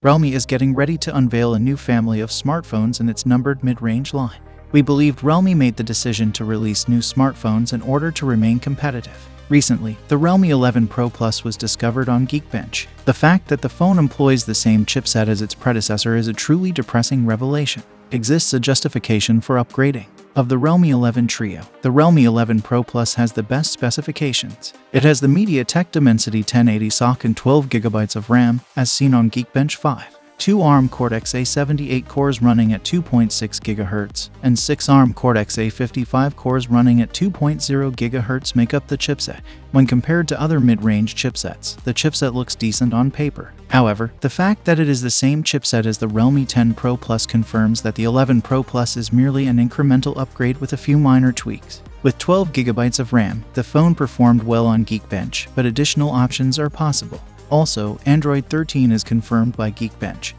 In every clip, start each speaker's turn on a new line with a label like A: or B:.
A: Realme is getting ready to unveil a new family of smartphones in its numbered mid-range line. We believed Realme made the decision to release new smartphones in order to remain competitive. Recently, the Realme 11 Pro Plus was discovered on Geekbench. The fact that the phone employs the same chipset as its predecessor is a truly depressing revelation. Exists a justification for upgrading. Of the Realme 11 trio, the Realme 11 Pro Plus has the best specifications. It has the MediaTek Dimensity 1080 SoC and 12GB of RAM, as seen on Geekbench 5. 2 ARM Cortex-A78 cores running at 2.6 GHz, and 6 ARM Cortex-A55 cores running at 2.0 GHz make up the chipset. When compared to other mid-range chipsets, the chipset looks decent on paper. However, the fact that it is the same chipset as the Realme 10 Pro Plus confirms that the 11 Pro Plus is merely an incremental upgrade with a few minor tweaks. With 12GB of RAM, the phone performed well on Geekbench, but additional options are possible. Also, Android 13 is confirmed by Geekbench.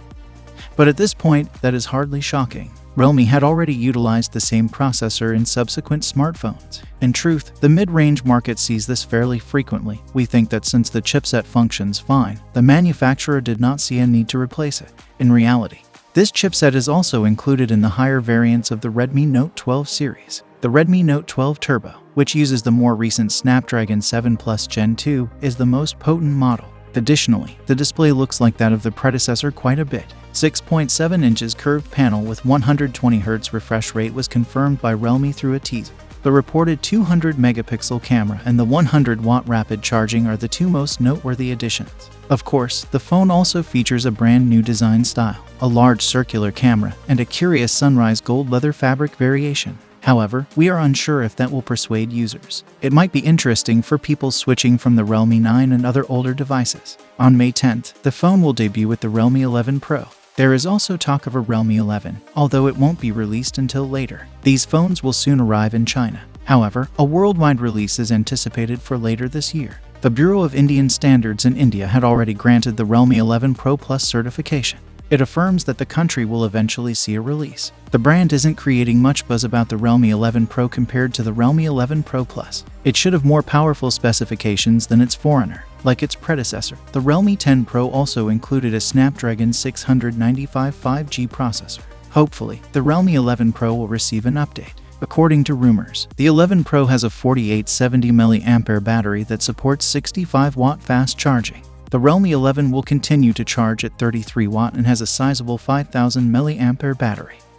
A: But at this point, that is hardly shocking. Realme had already utilized the same processor in subsequent smartphones. In truth, the mid-range market sees this fairly frequently. We think that since the chipset functions fine, the manufacturer did not see a need to replace it. In reality, this chipset is also included in the higher variants of the Redmi Note 12 series. The Redmi Note 12 Turbo, which uses the more recent Snapdragon 7 Plus Gen 2, is the most potent model. Additionally, the display looks like that of the predecessor quite a bit. 6.7 inches curved panel with 120Hz refresh rate was confirmed by Realme through a teaser. The reported 200-megapixel camera and the 100-watt rapid charging are the two most noteworthy additions. Of course, the phone also features a brand new design style, a large circular camera, and a curious sunrise gold leather fabric variation. However, we are unsure if that will persuade users. It might be interesting for people switching from the Realme 9 and other older devices. On May 10th, the phone will debut with the Realme 11 Pro. There is also talk of a Realme 11, although it won't be released until later. These phones will soon arrive in China. However, a worldwide release is anticipated for later this year. The Bureau of Indian Standards in India had already granted the Realme 11 Pro Plus certification. It affirms that the country will eventually see a release. The brand isn't creating much buzz about the Realme 11 Pro compared to the Realme 11 Pro Plus. It should have more powerful specifications than its forerunner. Like its predecessor, the Realme 10 Pro also included a Snapdragon 695 5G processor. Hopefully, the Realme 11 Pro will receive an update. According to rumors, the 11 Pro has a 4870 mAh battery that supports 65-watt fast charging. The Realme 11 will continue to charge at 33 watt and has a sizable 5000 mAh battery.